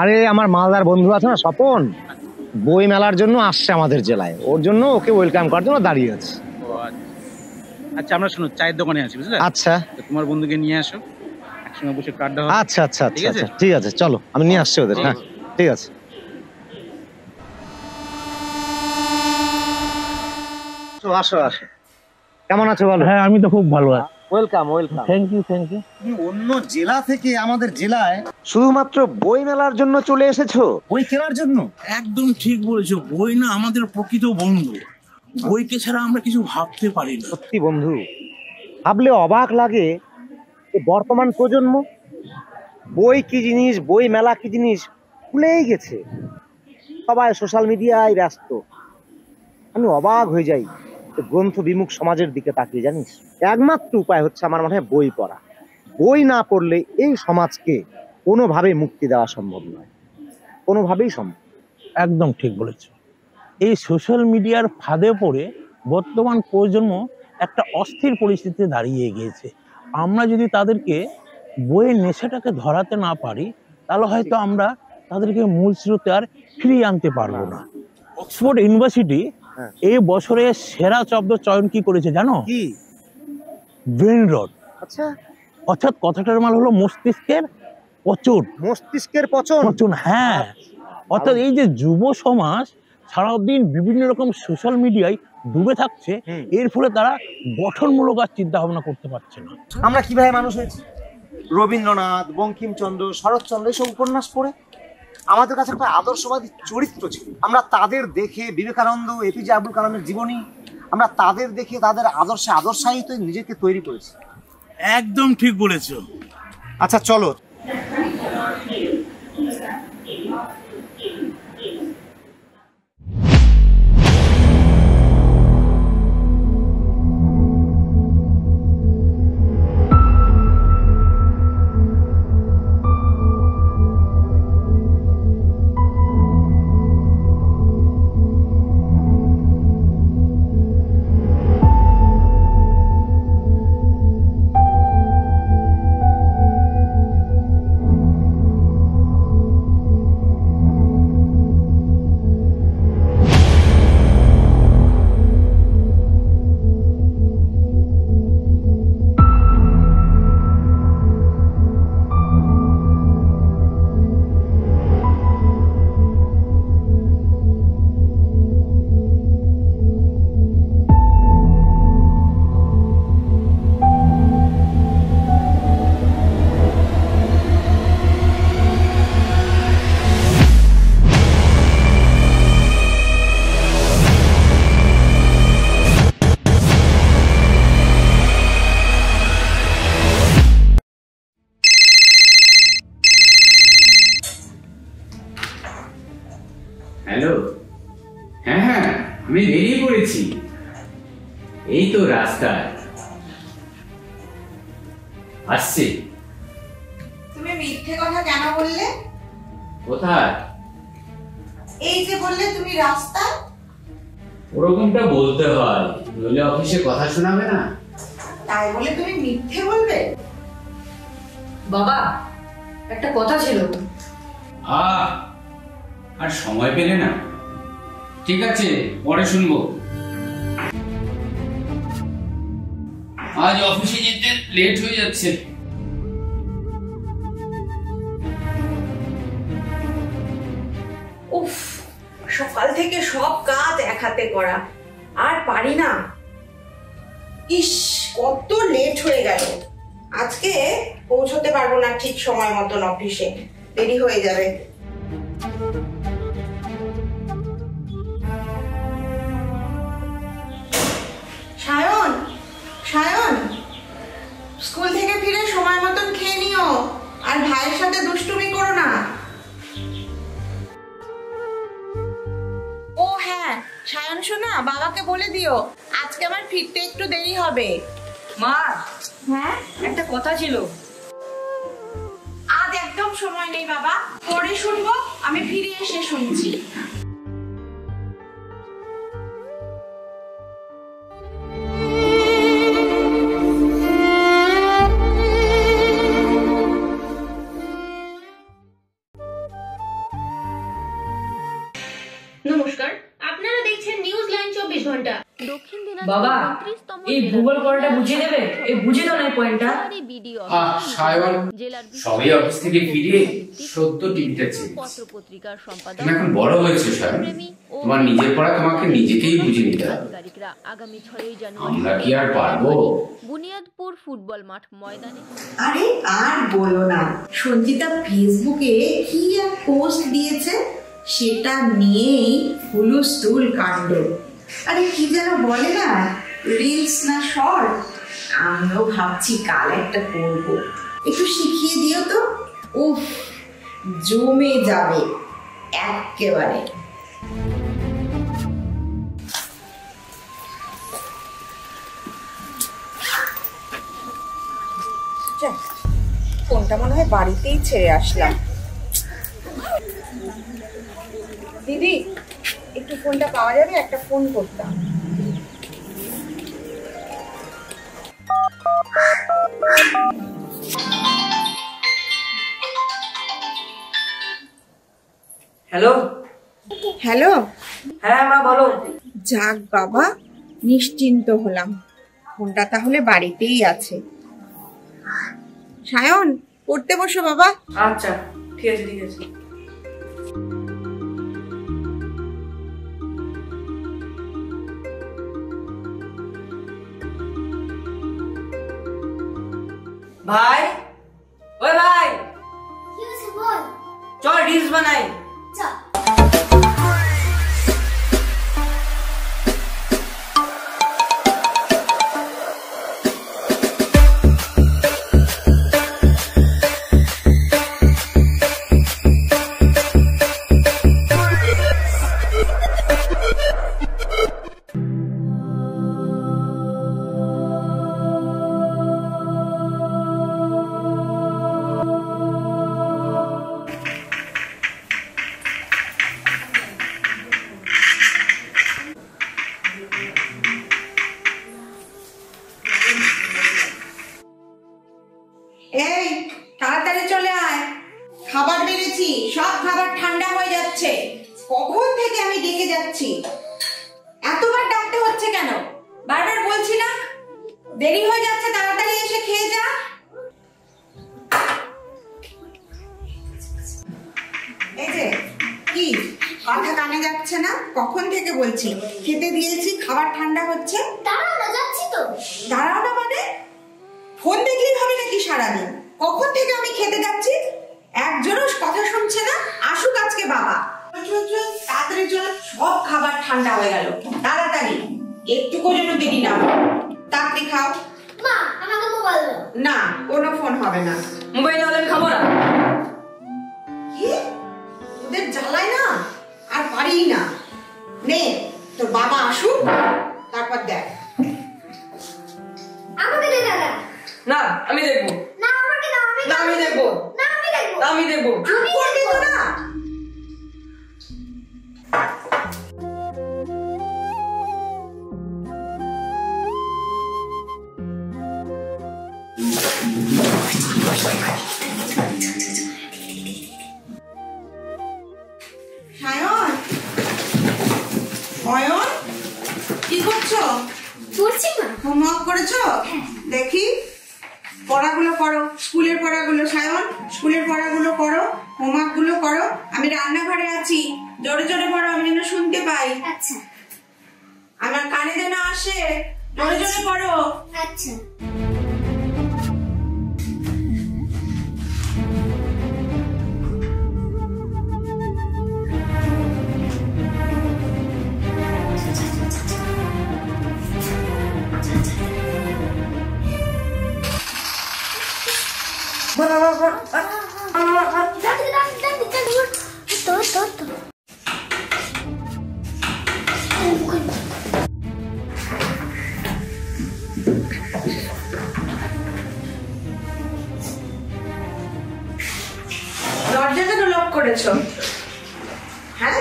আরে আমার মালদার বন্ধু আছে না স্বপন, বই মেলার জন্য আসছে আমাদের জেলায়, ওর জন্য ওকে ওয়েলকাম করার জন্য দাঁড়িয়ে আছে। আচ্ছা আমরা শোনো, চায়ের দোকানে আছি বুঝলে? আচ্ছা তোমার বন্ধুকে নিয়ে আসো, একসঙ্গে বসে কার্ডটা হবে। আচ্ছা আচ্ছা আচ্ছা আচ্ছা ঠিক আছে, চলো আমি নিয়ে আসছি ওদের। হ্যাঁ ঠিক আছে। আসো আসো, কেমন আছো বলো? হ্যাঁ আমি তো খুব ভালো আছি। Welcome welcome. Thank you thank you. তুমি অন্য জেলা থেকে আমাদের জেলায় শুধুমাত্র বই মেলার জন্য চলে এসেছো? বই কেনার জন্য? একদম ঠিক বলেছো, বই না আমাদের প্রকৃত বন্ধু, বইকে ছাড়া আমরা কিছু ভাবতে পারি না। সত্যি বন্ধু, ভাবলে অবাক লাগে বর্তমান প্রজন্ম বই কি জিনিস, বই মেলা কি জিনিস ভুলেই গেছে। সবাই সোশ্যাল মিডিয়ায় ব্যস্ত। আমি অবাক হয়ে যাই গ্রন্থ বিমুখ সমাজের দিকে তাকিয়ে। জানিস, একমাত্র উপায় হচ্ছে আমার মনে হয় বই পড়া। বই না পড়লে এই সমাজকে কোনোভাবেই মুক্তি দেওয়া সম্ভব নয়, কোনোভাবেই সম্ভব। একদম ঠিক বলেছো। এই সোশ্যাল মিডিয়ার ফাঁদে পড়ে বর্তমান প্রজন্ম একটা অস্থির পরিস্থিতিতে দাঁড়িয়ে গিয়েছে। আমরা যদি তাদেরকে বইয়ের নেশাটাকে ধরাতে না পারি, তাহলে হয়তো আমরা তাদেরকে মূল স্রোতে আর ফিরিয়ে আনতে পারবো না। অক্সফোর্ড ইউনিভার্সিটি এই বছরে সেরা শব্দ চয়ন কি করেছে জানো? কি? ব্রেন রট। আচ্ছা, অর্থাৎ কথাটার মানে হলো মস্তিষ্কের পচন। মস্তিষ্কের পচন? পচন, হ্যাঁ। অর্থাৎ এই যে যুব সমাজ সারাদিন বিভিন্ন রকম সোশ্যাল মিডিয়ায় ডুবে থাকছে, এর ফলে তারা গঠনমূলক আর চিন্তা ভাবনা করতে পারছে না। আমরা কিভাবে মানুষ হয়েছি? রবীন্দ্রনাথ, বঙ্কিমচন্দ্র, শরৎচন্দ্র এসব উপন্যাস পড়ে আমাদের কাছে একটা আদর্শবাদী চরিত্র ছিল। আমরা তাদের দেখে, বিবেকানন্দ, এপিজে আব্দুল কালামের জীবনী, আমরা তাদের দেখে তাদের আদর্শে আদর্শায়িত নিজেকে তৈরি করেছি। একদম ঠিক বলেছো। আচ্ছা চলো। হ্যালো, হ্যাঁ হ্যাঁ আমি বেরিয়ে পড়েছি, এই তো রাস্তায় আসছি। তুমি মিথ্যে কথা কেন বললে? কোথায়? এই যে বললে তুমি রাস্তায়। ওরকমটা বলতে হয়, নইলে অফিসে কথা শোনাবে না। তাই বলে তুমি মিথ্যে বলবে? বাবা, একটা কথা ছিল। আর সময় পেলে না? ঠিক আছে, পরে শুনবো। আজ অফিসে যেতে লেট হয়ে যাচ্ছে। উফ, সকাল থেকে সব কাজ এক হাতে করা, আর পারি না। ইস, কত লেট হয়ে গেল। আজকে পৌঁছতে পারবো না ঠিক সময় মতন অফিসে, দেরি হয়ে যাবে। সায়ন, সায়ন, স্কুল থেকে ফিরে সময় মতন খেয়ে নিও, আর ভাইয়ের সাথে দুষ্টুমি করো না। ও হ্যাঁ, সায়ন শোনা, বাবাকে বলে দিও আজকে আমার ফিরতে একটু দেরি হবে। মা, হ্যাঁ, একটা কথা ছিল। আজ একদম সময় নেই বাবা, পরে শুনবো, আমি ফিরে এসে শুনছি। নমস্কার, আপনারা দেখছেন নিউজ লাইন 24 ঘন্টা। দক্ষিণ বাবা, এই ভূগোল পড়াটা বুঝিয়ে দেবে? এই বুঝিয়ে দাও না এই পয়েন্টটা। সায়ন সবাই অফিস থেকে ফিরে সদ্য টিভিটা চেয়েছে। পত্রপত্রিকার সম্পাদক তুমি এখন বড় হয়েছে সায়ন, তোমার নিজের পড়া তোমাকে নিজেকেই বুঝে নিতে হবে। আগামী 6 জানুয়ারি আমরা কি আর পারবো? বুনিয়াদপুর ফুটবল মাঠ ময়দানে। আরে আর বলো না, সঞ্চিতা ফেসবুকে কি এক পোস্ট দিয়েছে, সেটা নিয়েই হুলুস্থুল কাণ্ড। আরে কি যেন বলে না, রিলস না শর্ট। আমিও ভাবছি কাল একটা করব, একটু শিখিয়ে দিও তো। উফ, জমে যাবে একেবারে। ফোনটা মনে হয় বাড়িতেই ছেড়ে আসলাম। দিদি, একটু ফোনটা পাওয়া যাবে? একটা ফোন করতাম। হ্যালো। হ্যালো। হ্যাঁ মা বলো। যাক বাবা, নিশ্চিন্ত হলাম, ফোনটা তাহলে বাড়িতেই আছে। সায়ন, পড়তে বসো বাবা। আচ্ছা ঠিক আছে ঠিক আছে। ভাই, ওই ভাই, কি হয়েছে বল? চল রিলস বানাই। চল। এই, তাড়াতাড়ি চলে আয়, খাবার বেড়েছি, সব খাবার ঠান্ডা হয়ে যাচ্ছে। কখন থেকে আমি ডেকে যাচ্ছি, এতবার ডাকতে হচ্ছে কেন? বারবার বলছি না, দেরি হয়ে যাচ্ছে, তাড়াতাড়ি এসে খেয়ে যা। এই যে কি কথা কানে যাচ্ছে না? কখন থেকে বলছি, খেতে দিয়েছি, খাবার ঠান্ডা হচ্ছে। দাঁড়াও না, যাচ্ছি তো। দাঁড়াও না মানে? ফোন দেখলেই হবে নাকি সারাদিন? কখন থেকে আমি খেতে যাচ্ছি, একজনও কথা শুনছে না। আসুক আজকে বাবা। চল চল, তাড়াতাড়ি চল, সব খাবার ঠান্ডা হয়ে গেল। তাড়াতাড়ি, একটুকু যেন দেরি না হয়। তাড়াতাড়ি খাও। মা, আমাকে মোবাইল দাও। না, কোনো ফোন হবে না। মোবাইল না হলে আমি খাবো না। কি তোদের জ্বালায় না, আর পারি না। নে, তোর বাবা আসুক, তারপর দেখ। আমাকে দে দাদা। না আমি দেখবো। না আমাকে দাও, আমি না আমি দেখবো। না আমি দেখবো। না আমি দেখবো। চুপ করবি তো না? সায়ন, অয়ন, কি করছো? পড়ছি মা। হোমওয়ার্ক করেছো? দেখি, পড়াগুলো করো, স্কুলের পড়াগুলো। সায়ন, স্কুলের পড়াগুলো করো, হোমওয়ার্ক গুলো করো। আমি রান্নাঘরে আছি, জোরে জোরে পড়ো, আমি যেন শুনতে পাই। আচ্ছা আমার কানে যেন আসে, জোরে জোরে পড়ো। আচ্ছা। দরজা কেন লক করেছো? হ্যাঁ,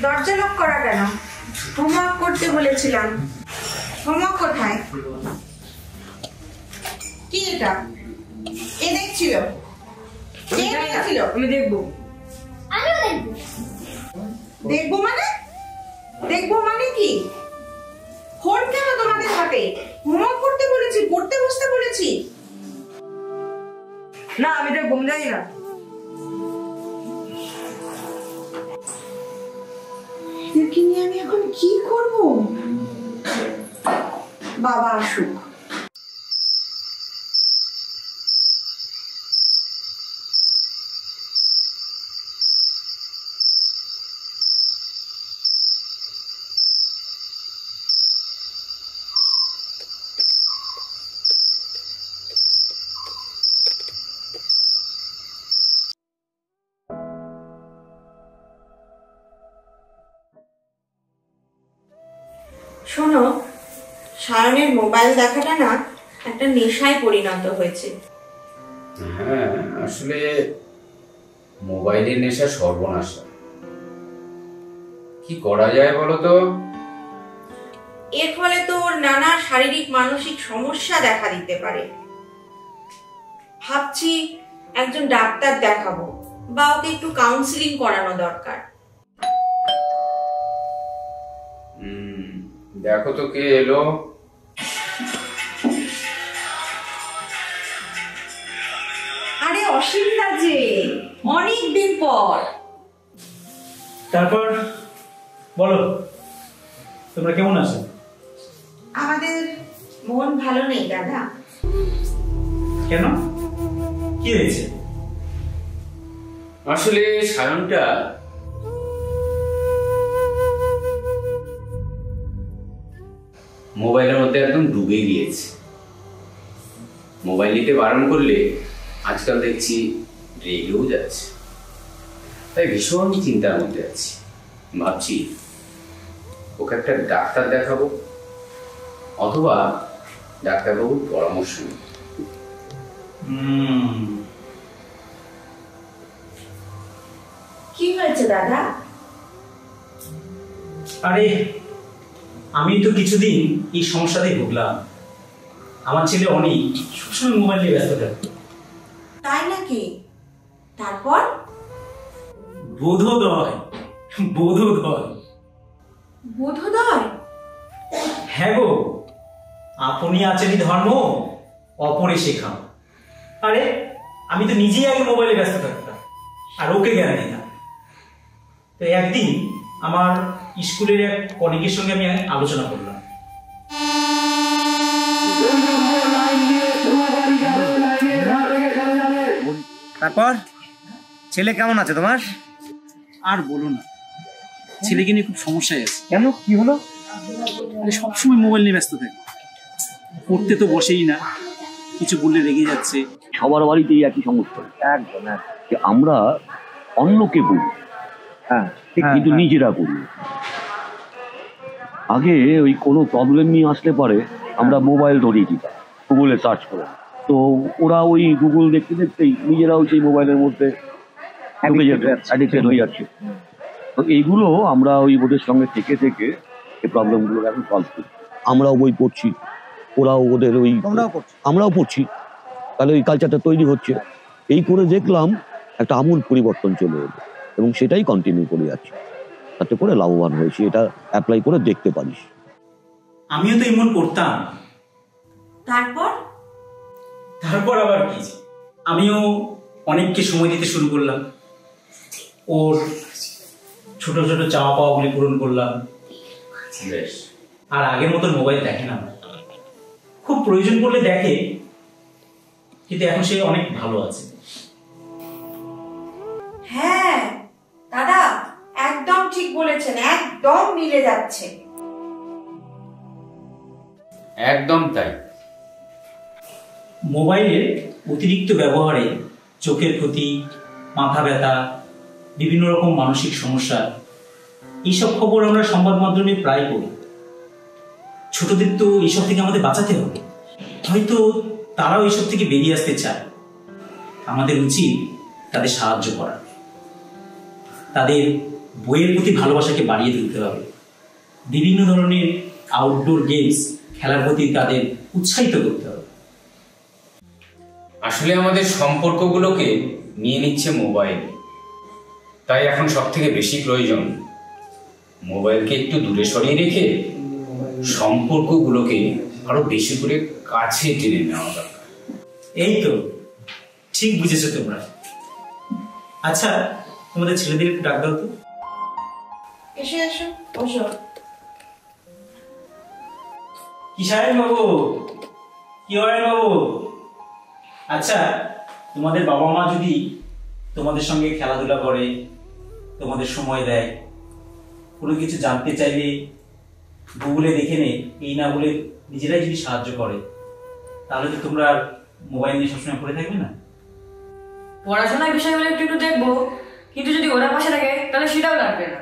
দরজা লক করা কেন? হোমওয়ার্ক করতে বলেছিলাম। হোমওয়ার্ক কোথায়? কি এটা? এ দেখছিল? কে দেখছিল? আমি দেখবো। আমিও দেখবো। দেখবো মানে? কি? ফোন কেন তোমাদের হাতে? হোমওয়ার্ক করতে বলেছি, পড়তে বসতে বলেছি। না, আমি তো ঘুম যাই না। এদেরকে নিয়ে আমি এখন কি করব? বাবা আসুক। শোনো, সায়নের মোবাইল দেখাটা না একটা নেশায় পরিণত হয়েছে। হ্যাঁ, আসলে মোবাইলের নেশা সর্বনাশা। কি করা যায় বলো তো? এর ফলে তো ওর নানা শারীরিক মানসিক সমস্যা দেখা দিতে পারে। ভাবছি একজন ডাক্তার দেখাবো বা ওকে একটু কাউন্সিলিং করানো দরকার। দেখো তো কে এলো। আরে অসীম দা যে, অনেক দিন পর। তারপর বলো, তোমরা কেমন আছো? আমাদের মন ভালো নেই দাদা। কেন, কি হয়েছে? আসলে সায়নটা মোবাইলের মধ্যে একদম ডুবে গিয়েছে। মোবাইল নিতে বারণ করলে আজকাল দেখছি রেগেও যাচ্ছে। তাই ভীষণ চিন্তার মধ্যে আছি। ভাবছি ওকে একটা ডাক্তার দেখাবো অথবা ডাক্তারবাবুর পরামর্শ নেব। কি হয়েছে দাদা? আরে আমি তো কিছুদিন এই সমস্যাতেই ভুগলাম। আমার ছেলে অনেক সবসময় মোবাইল নিয়ে ব্যস্ত থাকতো। তাই নাকি? তারপর? বোধোদয় বোধোদয় বোধোদয়? হ্যাঁ গো, আপনি আছেনই ধর্ম, অপরে শেখাও। আরে আমি তো নিজেই আগে মোবাইলে ব্যস্ত থাকতাম আর ওকে জ্ঞান দিতাম। তো একদিন আমার স্কুলের এক কলিগের সঙ্গে আমি আলোচনা করলাম। তারপর ছেলে কেমন আছে তোমার? আর বলো না, ছেলেকে নিয়ে খুব সমস্যায় আছে। কেন, কি হলো? সবসময় মোবাইল নিয়ে ব্যস্ত থাকে, পড়তে তো বসেই না, কিছু বললে রেগে যাচ্ছে। সবার বাড়িতেই একই সমস্যা। একদম যে আমরা অন্যকে বলি, হ্যাঁ, কিন্তু নিজেরা করি। আগে ওই কোনো প্রবলেম নিয়ে আসলে পরে আমরা মোবাইল ধরিয়ে দিতাম, গুগলে সার্চ করে। তো ওরা ওই গুগল দেখতে দেখতেই নিজেরাও সেই মোবাইলের মধ্যে অ্যাডিক্টেড হয়ে যাচ্ছে। তো এইগুলো আমরা ওই ওদের সঙ্গে থেকে থেকে এই প্রবলেমগুলো এখন সলভ করি। আমরাও বই পড়ছি, ওরাও ওদের ওই, আমরাও পড়ছি, তাহলে ওই কালচারটা তৈরি হচ্ছে। এই করে দেখলাম একটা আমূল পরিবর্তন চলে এলো এবং সেটাই কন্টিনিউ করে যাচ্ছে। তাতে করে লাভবান হয়েছে, এটা অ্যাপ্লাই করে দেখতে পারিস। আমিও তো এমন করতাম। তারপর আবার কি, আমিও অনেককে সময় দিতে শুরু করলাম, ওর ছোট ছোট চাওয়া পাওয়াগুলি পূরণ করলাম। আর আগের মতন মোবাইল দেখে না, খুব প্রয়োজন পড়লে দেখে, কিন্তু এখন সে অনেক ভালো আছে। হ্যাঁ দাদা, একদম ঠিক বলেছেন, একদম মিলে যাচ্ছে। একদম তাই। মোবাইলের অতিরিক্ত ব্যবহারে চোখের ক্ষতি, মাথা ব্যথা, বিভিন্ন রকম মানসিক সমস্যা, এইসব খবর আমরা সংবাদ মাধ্যমে প্রায় পড়ি। ছোটদের তো এইসব থেকে আমাদের বাঁচাতে হবে। হয়তো তারাও এইসব থেকে বেরিয়ে আসতে চায়, আমাদের উচিত তাদের সাহায্য করা। তাদের বইয়ের প্রতি ভালোবাসাকে বাড়িয়ে তুলতে হবে। বিভিন্ন ধরনের আউটডোর গেমস খেলার প্রতি তাদের উৎসাহিত করতে হবে। আসলে আমাদের সম্পর্কগুলোকে নিয়ে নিচ্ছে মোবাইল, তাই এখন সব থেকে বেশি প্রয়োজন মোবাইলকে একটু দূরে সরিয়ে রেখে সম্পর্কগুলোকে আরো বেশি করে কাছে টেনে নেওয়া দরকার। এই তো ঠিক বুঝেছো তোমরা। আচ্ছা, তোমাদের ছেলেদের একটু ডাক দাও তো। এসে এসো, বসো। কি সাহেব বাবু, কি হয় বাবু? আচ্ছা, তোমাদের বাবা মা যদি তোমাদের সঙ্গে খেলাধুলা করে, তোমাদের সময় দেয়, কোনো কিছু জানতে চাইলে গুগলে দেখে নে, এই না বলে নিজেরাই যদি সাহায্য করে, তাহলে তো তোমরা আর মোবাইল নিয়ে সবসময় পড়ে থাকবে না। পড়াশোনার বিষয়গুলো একটু একটু দেখবো, কিন্তু যদি ওরা পাশে থাকে তাহলে সেটাও লাগবে না।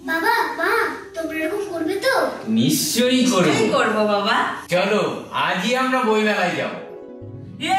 বাবা মা তোমরা এরকম করবে তো? নিশ্চয়ই করবো। করবো বাবা। চলো আজই আমরা বই মেলায় যাবো। ইয়ে!